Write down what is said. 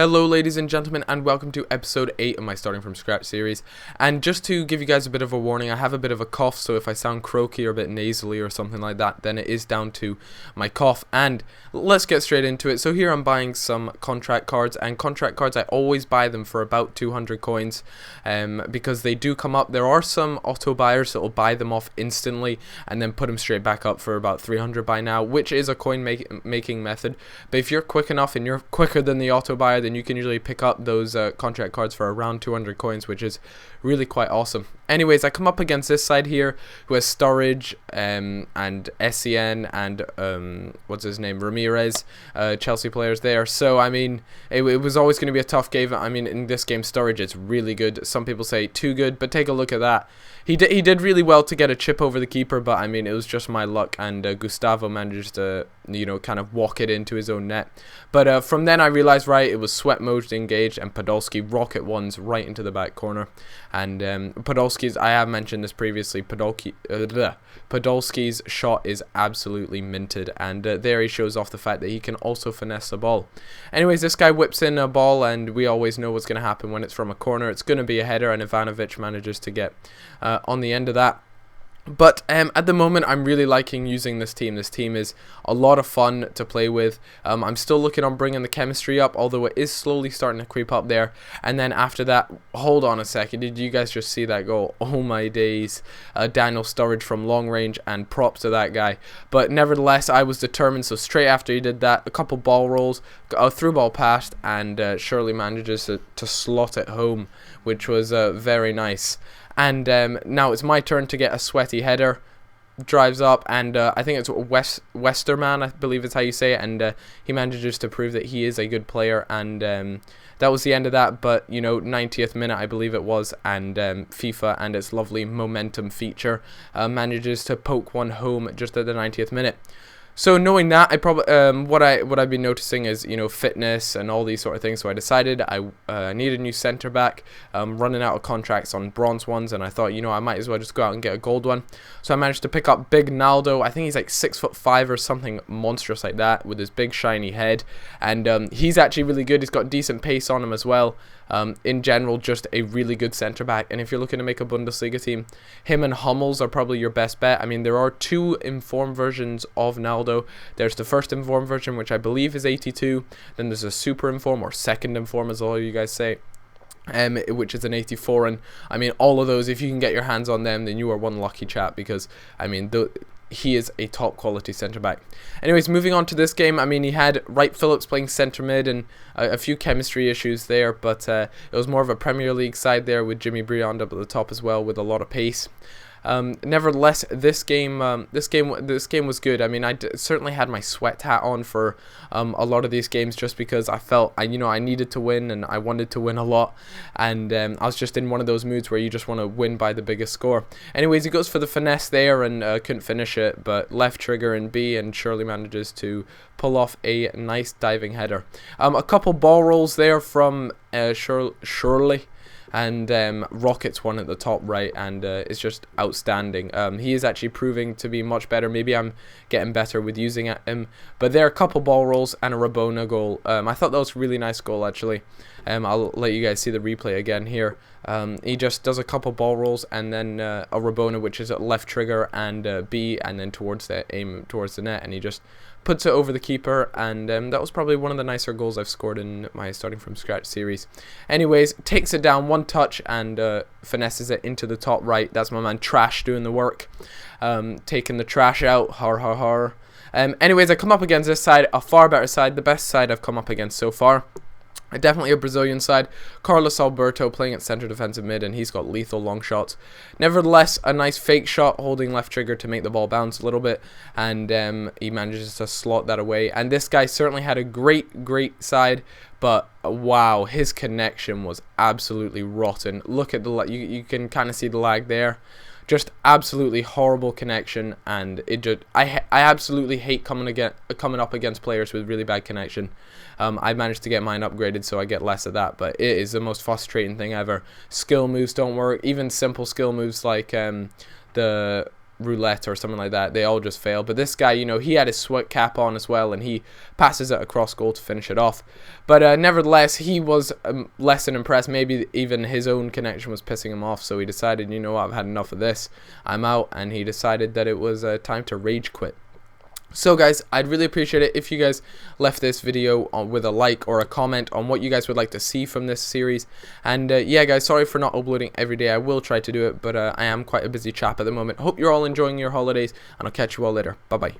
Hello ladies and gentlemen, and welcome to episode 8 of my Starting From Scratch series. And just to give you guys a bit of a warning, I have a bit of a cough, so if I sound croaky or a bit nasally or something like that, then it is down to my cough. And let's get straight into it. So here I'm buying some contract cards, and contract cards, I always buy them for about 200 coins because they do come up. There are some auto buyers that will buy them off instantly and then put them straight back up for about 300 by now, which is a coin making method. But if you're quick enough and you're quicker than the auto buyer, then you can usually pick up those contract cards for around 200 coins, which is really quite awesome. Anyways, I come up against this side here who has Sturridge and SEN and what's his name, Ramirez, Chelsea players there. So I mean, it was always going to be a tough game. I mean, in this game, Sturridge is really good. Some people say too good, but take a look at that. He did really well to get a chip over the keeper, but I mean, it was just my luck, and Gustavo managed to, you know, kind of walk it into his own net. But from then I realized, right, it was sweat mode engaged, and Podolski rocket ones right into the back corner. And Podolski's, I have mentioned this previously, Podolski's shot is absolutely minted, and there he shows off the fact that he can also finesse the ball. Anyways, this guy whips in a ball, and we always know what's going to happen when it's from a corner. It's going to be a header, and Ivanovic manages to get on the end of that. But at the moment, I'm really liking using this team. This team is a lot of fun to play with. I'm still looking on bringing the chemistry up, although it is slowly starting to creep up there. And then after that, hold on a second. Did you guys just see that goal? Oh my days. Daniel Sturridge from long range, and props to that guy. But nevertheless, I was determined. So straight after he did that, a couple ball rolls, a through ball passed, and Shirley manages to slot it home, which was very nice. And now it's my turn to get a sweaty header. Drives up, and I think it's Westerman, I believe is how you say it, and he manages to prove that he is a good player, and that was the end of that. But you know, 90th minute I believe it was, and FIFA and its lovely momentum feature manages to poke one home just at the 90th minute. So knowing that, I probably what I've been noticing is, you know, fitness and all these sort of things. So I decided I need a new centre back. Running out of contracts on bronze ones, and I thought, you know, I might as well just go out and get a gold one. So I managed to pick up Big Naldo. I think he's like 6'5" or something monstrous like that, with his big shiny head, and he's actually really good. He's got decent pace on him as well. In general, just a really good centre back. And if you're looking to make a Bundesliga team, him and Hummels are probably your best bet. I mean, there are two informed versions of Naldo. There's the first informed version, which I believe is 82. Then there's a super inform, or second inform, as all you guys say, which is an 84. And I mean, all of those, if you can get your hands on them, then you are one lucky chap, because I mean, he is a top quality centre back. Anyways, moving on to this game, I mean, he had Wright Phillips playing centre mid, and a few chemistry issues there, but it was more of a Premier League side there, with Jimmy Briand up at the top as well, with a lot of pace. Nevertheless, this game was good. I mean, I certainly had my sweat hat on for a lot of these games, just because I felt I needed to win, and I wanted to win a lot, and I was just in one of those moods where you just want to win by the biggest score. Anyways, he goes for the finesse there, and couldn't finish it, but left trigger in B, and Shirley manages to pull off a nice diving header. A couple ball rolls there from Shirley, and Rocket's one at the top right, and it's just outstanding. He is actually proving to be much better. Maybe I'm getting better with using him, but there are a couple ball rolls and a Rabona goal. I thought that was a really nice goal, actually. I'll let you guys see the replay again here. He just does a couple ball rolls, and then a Rabona, which is at left trigger and B, and then towards the net, and he just puts it over the keeper, and that was probably one of the nicer goals I've scored in my Starting From Scratch series. Anyways, takes it down one touch and finesses it into the top right. That's my man Trash doing the work, taking the trash out. Har har har. Anyways, I come up against this side, a far better side, the best side I've come up against so far. Definitely a Brazilian side. Carlos Alberto playing at centre defensive mid, and he's got lethal long shots. Nevertheless, a nice fake shot holding left trigger to make the ball bounce a little bit, and he manages to slot that away. And this guy certainly had a great side, but wow, his connection was absolutely rotten. Look at the you can kind of see the lag there. Just absolutely horrible connection, and it just I absolutely hate coming up against players with really bad connection. I managed to get mine upgraded, so I get less of that, but it is the most frustrating thing ever. Skill moves don't work, even simple skill moves like the roulette or something like that. They all just fail. But this guy, you know, he had his sweat cap on as well, and he passes it across goal to finish it off. But nevertheless, he was less than impressed. Maybe even his own connection was pissing him off, so he decided, you know what, I've had enough of this. I'm out, and he decided that it was time to rage quit. So guys, I'd really appreciate it if you guys left this video with a like or a comment on what you guys would like to see from this series. And yeah guys, sorry for not uploading every day. I will try to do it, but I am quite a busy chap at the moment. Hope you're all enjoying your holidays, and I'll catch you all later. Bye bye.